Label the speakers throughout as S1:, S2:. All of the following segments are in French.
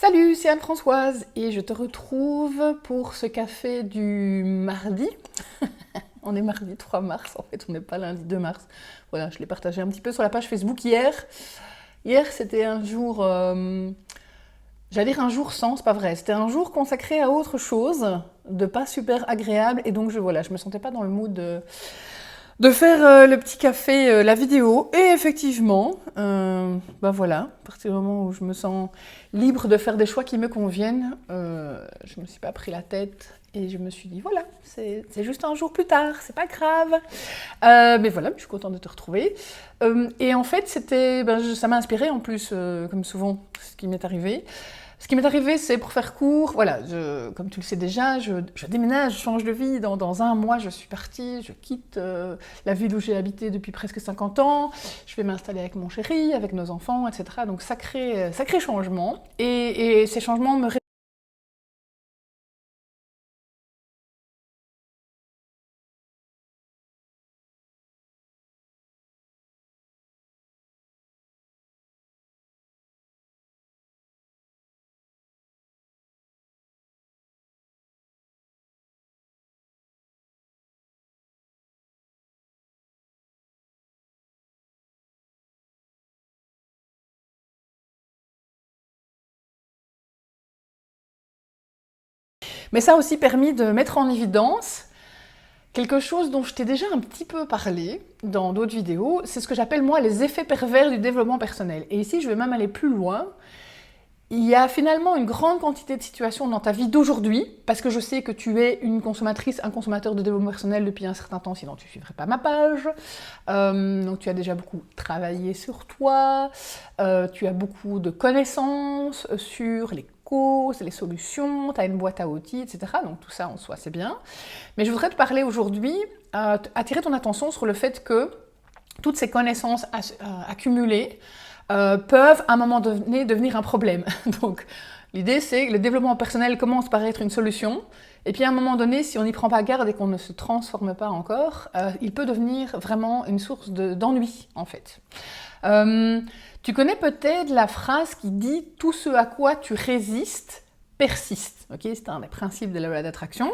S1: Salut, c'est Anne-Françoise et je te retrouve pour ce café du mardi. On est mardi 3 mars, en fait, on n'est pas lundi 2 mars. Voilà, je l'ai partagé un petit peu sur la page Facebook hier. Hier, c'était un jour, j'allais dire un jour sans, c'est pas vrai. C'était un jour consacré à autre chose, de pas super agréable. Et donc, je me sentais pas dans le mood de faire le petit café, la vidéo. Et effectivement, voilà, à partir du moment où je me sens libre de faire des choix qui me conviennent, je me suis pas pris la tête et je me suis dit voilà, c'est juste un jour plus tard, c'est pas grave. Mais voilà, je suis contente de te retrouver. Et en fait, ça m'a inspiré en plus, comme souvent, ce qui m'est arrivé. Ce qui m'est arrivé, c'est pour faire court, voilà, comme tu le sais déjà, je déménage, je change de vie. Dans un mois, je suis partie, je quitte la ville où j'ai habité depuis presque 50 ans. Je vais m'installer avec mon chéri, avec nos enfants, etc. Donc sacré changement. Et ces changements me... Mais ça a aussi permis de mettre en évidence quelque chose dont je t'ai déjà un petit peu parlé dans d'autres vidéos. C'est ce que j'appelle moi les effets pervers du développement personnel. Et ici, je vais même aller plus loin. Il y a finalement une grande quantité de situations dans ta vie d'aujourd'hui, parce que je sais que tu es une consommatrice, un consommateur de développement personnel depuis un certain temps, sinon tu ne suivrais pas ma page. Donc tu as déjà beaucoup travaillé sur toi, tu as beaucoup de connaissances sur les causes, les solutions, tu as une boîte à outils, etc. Donc tout ça en soi c'est bien. Mais je voudrais te parler aujourd'hui, attirer ton attention sur le fait que toutes ces connaissances accumulées peuvent à un moment donné devenir un problème. Donc l'idée c'est que le développement personnel commence par être une solution, et puis à un moment donné, si on n'y prend pas garde et qu'on ne se transforme pas encore, il peut devenir vraiment une source d'ennui en fait. Tu connais peut-être la phrase qui dit « tout ce à quoi tu résistes persiste ». Okay, c'est un des principes de la loi d'attraction.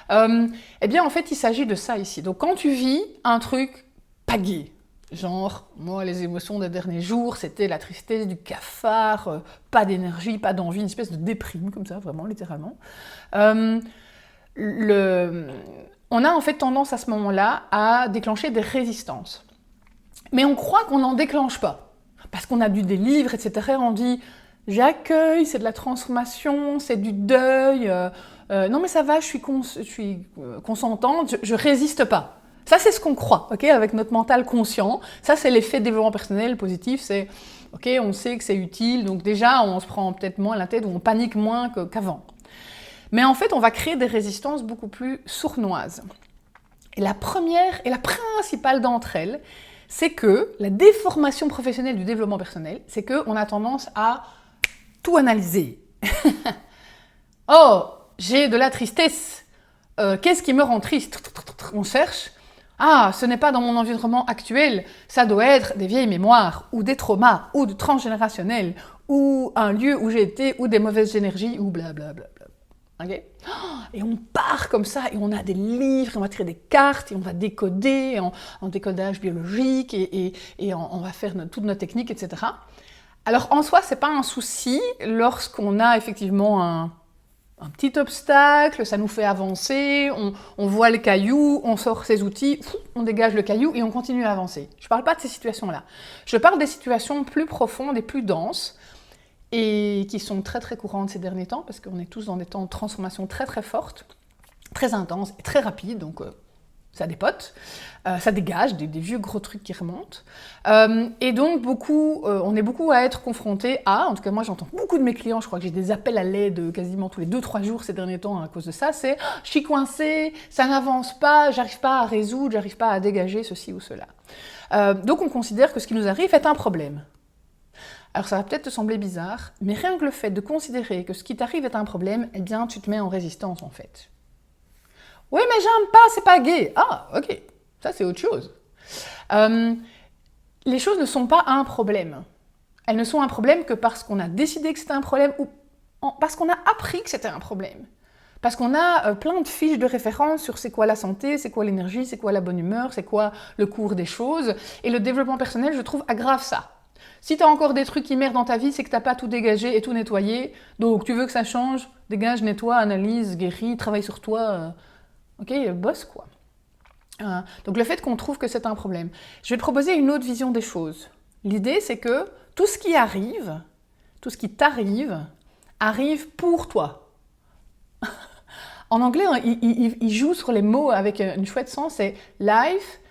S1: Eh bien en fait il s'agit de ça ici. Donc quand tu vis un truc pas gai, genre, moi, les émotions des derniers jours, c'était la tristesse, du cafard, pas d'énergie, pas d'envie, une espèce de déprime, comme ça, vraiment, littéralement. Euh, on a en fait tendance à ce moment-là à déclencher des résistances. Mais on croit qu'on n'en déclenche pas. Parce qu'on a lu des livres, etc. On dit, j'accueille, c'est de la transformation, c'est du deuil. Non mais ça va, je suis consentante, je résiste pas. Ça, c'est ce qu'on croit, ok, avec notre mental conscient. Ça, c'est l'effet développement personnel positif. C'est, ok, on sait que c'est utile, donc déjà, on se prend peut-être moins la tête ou on panique moins qu'avant. Mais en fait, on va créer des résistances beaucoup plus sournoises. Et la première et la principale d'entre elles, c'est que la déformation professionnelle du développement personnel, c'est qu'on a tendance à tout analyser. Oh, j'ai de la tristesse. Qu'est-ce qui me rend triste? On cherche. Ah, ce n'est pas dans mon environnement actuel, ça doit être des vieilles mémoires, ou des traumas, ou du transgénérationnel, ou un lieu où j'ai été, ou des mauvaises énergies, ou blablabla. Okay? Et on part comme ça, et on a des livres, et on va tirer des cartes, et on va décoder en décodage biologique, et on va faire toutes nos techniques, etc. Alors en soi, c'est pas un souci lorsqu'on a effectivement un petit obstacle, ça nous fait avancer, on voit le caillou, on sort ses outils, on dégage le caillou et on continue à avancer. Je ne parle pas de ces situations-là. Je parle des situations plus profondes et plus denses et qui sont très très courantes ces derniers temps parce qu'on est tous dans des temps de transformation très très fortes, très intenses et très rapides, donc ça dépote, ça dégage des vieux gros trucs qui remontent. Et donc, on est beaucoup à être confrontés à, en tout cas moi j'entends beaucoup de mes clients, je crois que j'ai des appels à l'aide quasiment tous les 2-3 jours ces derniers temps à cause de ça, c'est « je suis coincée, ça n'avance pas, j'arrive pas à résoudre, j'arrive pas à dégager ceci ou cela ». Donc on considère que ce qui nous arrive est un problème. Alors ça va peut-être te sembler bizarre, mais rien que le fait de considérer que ce qui t'arrive est un problème, eh bien tu te mets en résistance en fait. Oui, mais j'aime pas, c'est pas gay. Ah, ok, ça c'est autre chose. Les choses ne sont pas un problème. Elles ne sont un problème que parce qu'on a décidé que c'était un problème ou parce qu'on a appris que c'était un problème. Parce qu'on a plein de fiches de référence sur c'est quoi la santé, c'est quoi l'énergie, c'est quoi la bonne humeur, c'est quoi le cours des choses. Et le développement personnel, je trouve, aggrave ça. Si tu as encore des trucs qui merdent dans ta vie, c'est que tu n'as pas tout dégagé et tout nettoyé. Donc tu veux que ça change, dégage, nettoie, analyse, guéris, travaille sur toi. Ok, bosse quoi. Donc le fait qu'on trouve que c'est un problème. Je vais te proposer une autre vision des choses. L'idée, c'est que tout ce qui arrive, tout ce qui t'arrive, arrive pour toi. En anglais, il joue sur les mots avec une chouette sens, c'est « Life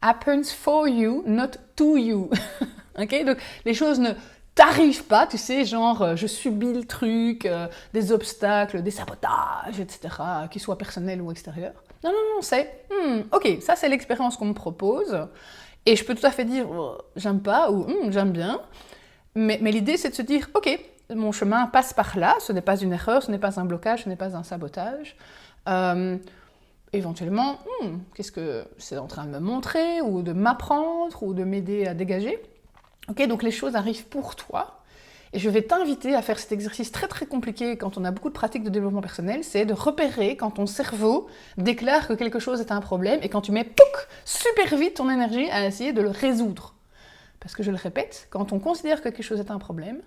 S1: happens for you, not to you ». Okay, donc les choses ne t'arrivent pas, tu sais, genre je subis le truc, des obstacles, des sabotages, etc., qu'ils soient personnels ou extérieurs. Non, c'est « Ok, ça c'est l'expérience qu'on me propose, et je peux tout à fait dire oh, « J'aime pas » ou « J'aime bien ». Mais l'idée, c'est de se dire « Ok, mon chemin passe par là, ce n'est pas une erreur, ce n'est pas un blocage, ce n'est pas un sabotage. Éventuellement, qu'est-ce que c'est en train de me montrer, ou de m'apprendre, ou de m'aider à dégager. Ok, donc les choses arrivent pour toi. Et je vais t'inviter à faire cet exercice très très compliqué quand on a beaucoup de pratiques de développement personnel, c'est de repérer quand ton cerveau déclare que quelque chose est un problème et quand tu mets pouc, super vite ton énergie à essayer de le résoudre. Parce que je le répète, quand on considère que quelque chose est un problème,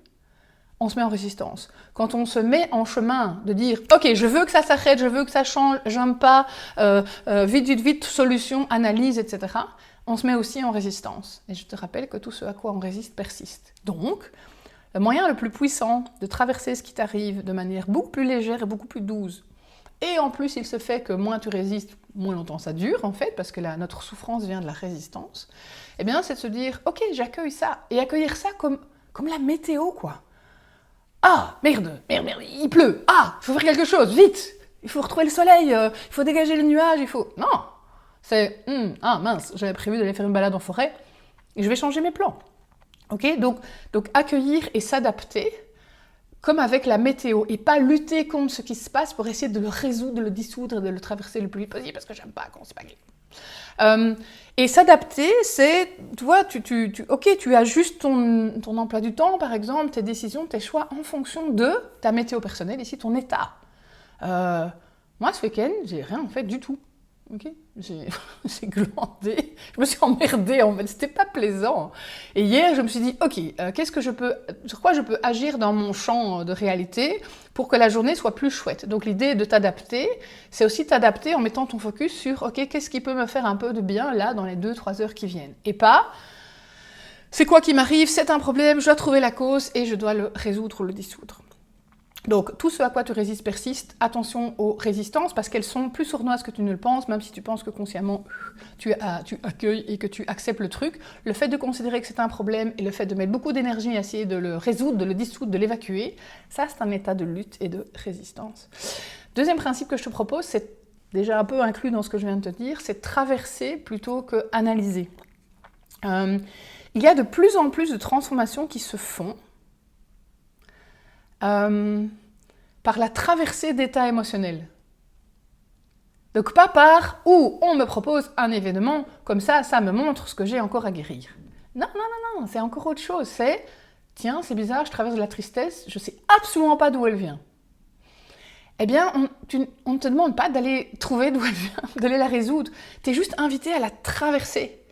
S1: on se met en résistance. Quand on se met en chemin de dire « Ok, je veux que ça s'arrête, je veux que ça change, j'aime pas, vite, solution, analyse, etc. » on se met aussi en résistance. Et je te rappelle que tout ce à quoi on résiste persiste. Donc, le moyen le plus puissant de traverser ce qui t'arrive de manière beaucoup plus légère et beaucoup plus douce, et en plus il se fait que moins tu résistes, moins longtemps ça dure en fait, parce que notre souffrance vient de la résistance, eh bien c'est de se dire « Ok, j'accueille ça », et accueillir ça comme la météo, quoi. Ah, merde, il pleut. Ah, il faut faire quelque chose, vite. Il faut retrouver le soleil, il faut dégager les nuages, il faut... Non, c'est... ah mince, j'avais prévu d'aller faire une balade en forêt et je vais changer mes plans. Ok, donc accueillir et s'adapter comme avec la météo et pas lutter contre ce qui se passe pour essayer de le résoudre, de le dissoudre et de le traverser le plus vite possible parce que j'aime pas quand c'est pas gay. Et s'adapter, c'est, tu vois, tu ajustes ton emploi du temps, par exemple, tes décisions, tes choix en fonction de ta météo personnelle, ici ton état. Moi, ce week-end, j'ai rien fait du tout. Okay, j'ai glandé, je me suis emmerdée en fait, c'était pas plaisant. Et hier, je me suis dit, ok, sur quoi je peux agir dans mon champ de réalité pour que la journée soit plus chouette. Donc l'idée de t'adapter, c'est aussi t'adapter en mettant ton focus sur, ok, qu'est-ce qui peut me faire un peu de bien là dans les 2-3 heures qui viennent. Et pas, c'est quoi qui m'arrive, c'est un problème, je dois trouver la cause et je dois le résoudre ou le dissoudre. Donc, tout ce à quoi tu résistes persiste, attention aux résistances, parce qu'elles sont plus sournoises que tu ne le penses, même si tu penses que consciemment, tu accueilles et que tu acceptes le truc. Le fait de considérer que c'est un problème et le fait de mettre beaucoup d'énergie à essayer de le résoudre, de le dissoudre, de l'évacuer, ça, c'est un état de lutte et de résistance. Deuxième principe que je te propose, c'est déjà un peu inclus dans ce que je viens de te dire, c'est traverser plutôt que analyser. Il y a de plus en plus de transformations qui se font par la traversée d'états émotionnels. Donc pas par « on me propose un événement, comme ça me montre ce que j'ai encore à guérir ». Non, c'est encore autre chose. C'est « Tiens, c'est bizarre, je traverse de la tristesse, je ne sais absolument pas d'où elle vient ». Eh bien, on ne te demande pas d'aller trouver d'où elle vient, d'aller la résoudre. Tu es juste invité à la traverser.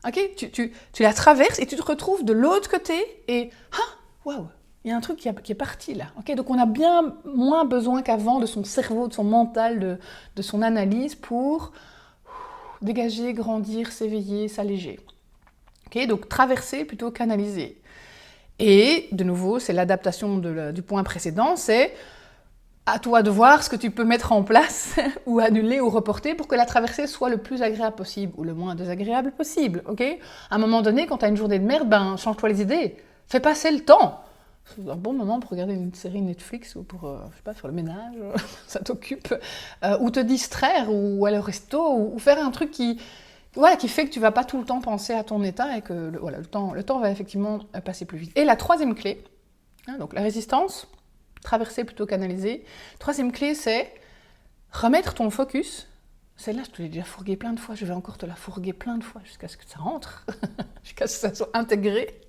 S1: Ok, tu la traverses et tu te retrouves de l'autre côté et « Ah, waouh !» Il y a un truc qui est parti là. Okay, donc on a bien moins besoin qu'avant de son cerveau, de son mental, de son analyse pour dégager, grandir, s'éveiller, s'alléger. Okay, donc traverser plutôt qu'analyser. Et de nouveau, c'est l'adaptation du point précédent, c'est à toi de voir ce que tu peux mettre en place ou annuler ou reporter pour que la traversée soit le plus agréable possible ou le moins désagréable possible. Okay, à un moment donné, quand tu as une journée de merde, change-toi les idées. Fais passer le temps. C'est un bon moment pour regarder une série Netflix ou pour, je sais pas, faire le ménage, ça t'occupe, ou te distraire, ou aller au resto, ou faire un truc qui fait que tu vas pas tout le temps penser à ton état et que le temps va effectivement passer plus vite. Et la troisième clé, donc la résistance, traverser plutôt qu'analyser. Troisième clé, c'est remettre ton focus. Celle-là, je te l'ai déjà fourguée plein de fois, je vais encore te la fourguer plein de fois jusqu'à ce que ça rentre, jusqu'à ce que ça soit intégré.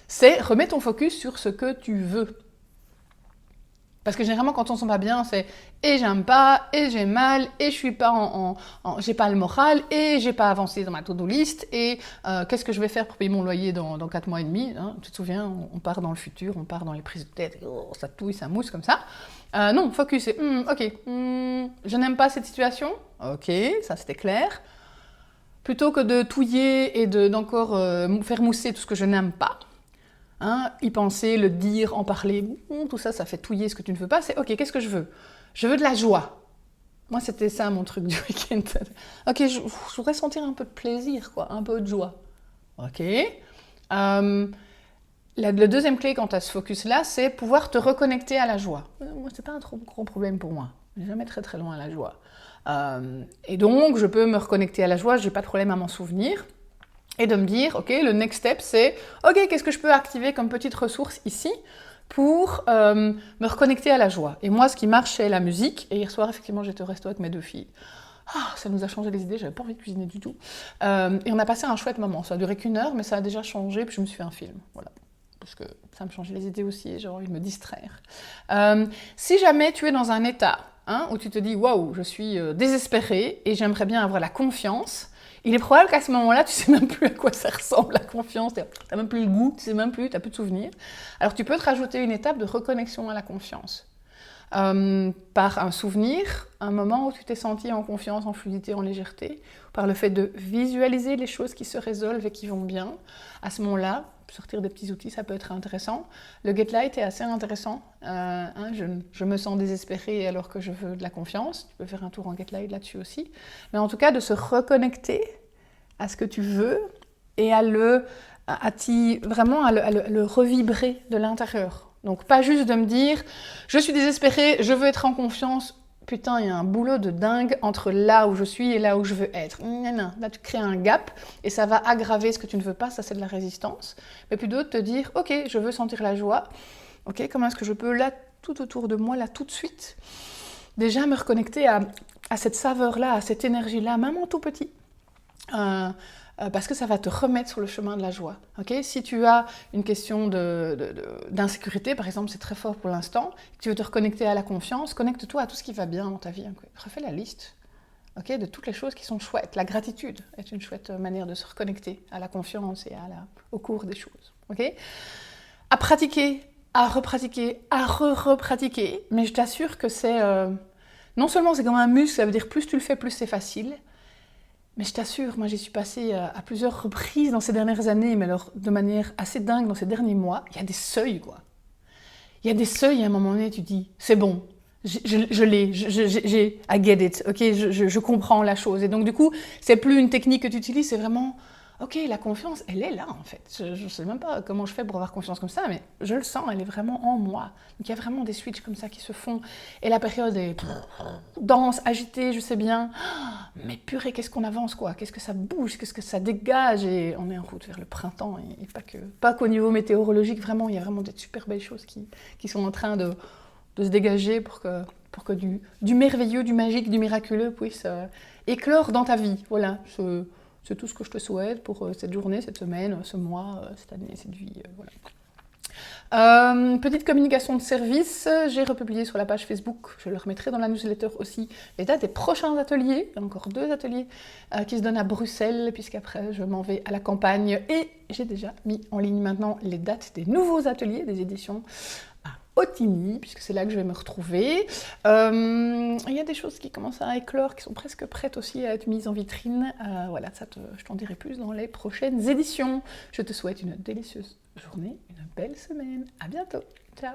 S1: C'est remettre ton focus sur ce que tu veux. Parce que généralement, quand on ne sent pas bien, c'est et j'aime pas, et j'ai mal, et je suis pas j'ai pas le moral, et j'ai pas avancé dans ma to-do list, et qu'est-ce que je vais faire pour payer mon loyer dans 4 mois et demi, hein. Tu te souviens, on part dans le futur, on part dans les prises de tête, et ça touille, ça mousse comme ça. Non, focus, c'est ok, je n'aime pas cette situation, ok, ça c'était clair. Plutôt que de touiller et d'encore faire mousser tout ce que je n'aime pas, hein, y penser, le dire, en parler, tout ça, ça fait touiller ce que tu ne veux pas. C'est ok, qu'est-ce que je veux? Je veux de la joie. Moi, c'était ça mon truc du week-end. Ok, je voudrais sentir un peu de plaisir, quoi, un peu de joie. Ok. Le deuxième clé quant à ce focus-là, c'est pouvoir te reconnecter à la joie. Moi, c'est pas un trop gros problème pour moi. Je vais jamais très très loin à la joie. Et donc, je peux me reconnecter à la joie, j'ai pas de problème à m'en souvenir. Et de me dire, ok, le next step, c'est, ok, qu'est-ce que je peux activer comme petite ressource ici pour me reconnecter à la joie. Et moi, ce qui marche, c'est la musique. Et hier soir, effectivement, j'étais au resto avec mes 2 filles. Ça nous a changé les idées, j'avais pas envie de cuisiner du tout. Et on a passé un chouette moment. Ça a duré qu'1 heure, mais ça a déjà changé, puis je me suis fait un film. Voilà. Parce que ça me changeait les idées aussi, et j'ai envie de me distraire. Si jamais tu es dans un état où tu te dis, waouh, je suis désespérée et j'aimerais bien avoir la confiance, il est probable qu'à ce moment-là, tu sais même plus à quoi ça ressemble, la confiance, t'as même plus le goût, tu sais même plus, t'as plus de souvenirs. Alors tu peux te rajouter une étape de reconnexion à la confiance. Par un souvenir, un moment où tu t'es senti en confiance, en fluidité, en légèreté, par le fait de visualiser les choses qui se résolvent et qui vont bien. À ce moment-là, sortir des petits outils, ça peut être intéressant. Le Get Light est assez intéressant. Je me sens désespérée alors que je veux de la confiance. Tu peux faire un tour en Get Light là-dessus aussi. Mais en tout cas, de se reconnecter à ce que tu veux et à le revibrer de l'intérieur. Donc pas juste de me dire, je suis désespérée, je veux être en confiance. Putain, il y a un boulot de dingue entre là où je suis et là où je veux être. Non. Là, tu crées un gap et ça va aggraver ce que tu ne veux pas, ça c'est de la résistance. Mais plutôt de te dire, ok, je veux sentir la joie. Ok, comment est-ce que je peux là, tout autour de moi, là, tout de suite, déjà me reconnecter à cette saveur-là, à cette énergie-là, même en tout petit. Parce que ça va te remettre sur le chemin de la joie. Okay, si tu as une question d'insécurité, par exemple, c'est très fort pour l'instant, tu veux te reconnecter à la confiance, connecte-toi à tout ce qui va bien dans ta vie. Okay. Refais la liste de toutes les choses qui sont chouettes. La gratitude est une chouette manière de se reconnecter à la confiance et au cours des choses. Okay. À pratiquer, à repratiquer, à re-repratiquer, mais je t'assure que c'est... non seulement c'est comme un muscle, ça veut dire plus tu le fais, plus c'est facile. Mais je t'assure, moi j'y suis passée à plusieurs reprises dans ces dernières années, mais alors de manière assez dingue dans ces derniers mois, il y a des seuils quoi. Il y a des seuils à un moment donné, tu dis, c'est bon, je l'ai, I get it, ok, je comprends la chose. Et donc du coup, c'est plus une technique que tu utilises, c'est vraiment, ok, la confiance, elle est là en fait. Je ne sais même pas comment je fais pour avoir confiance comme ça, mais je le sens, elle est vraiment en moi. Donc il y a vraiment des switches comme ça qui se font. Et la période est dense, agitée, je sais bien. Mais purée, qu'est-ce qu'on avance quoi? Qu'est-ce que ça bouge? Qu'est-ce que ça dégage? Et on est en route vers le printemps. Et pas qu'au niveau météorologique, vraiment, il y a vraiment des super belles choses qui sont en train de se dégager pour que du merveilleux, du magique, du miraculeux puisse éclore dans ta vie. Voilà, c'est tout ce que je te souhaite pour cette journée, cette semaine, ce mois, cette année, cette vie. Voilà. Petite communication de service, j'ai republié sur la page Facebook, je le remettrai dans la newsletter aussi, les dates des prochains ateliers. Il y a encore 2 ateliers qui se donnent à Bruxelles, puisqu'après je m'en vais à la campagne et j'ai déjà mis en ligne maintenant les dates des nouveaux ateliers, des éditions à Otigny, puisque c'est là que je vais me retrouver. Il y a des choses qui commencent à éclore, qui sont presque prêtes aussi à être mises en vitrine. Voilà, je t'en dirai plus dans les prochaines éditions. Je te souhaite une délicieuse journée, une belle semaine. À bientôt. Ciao.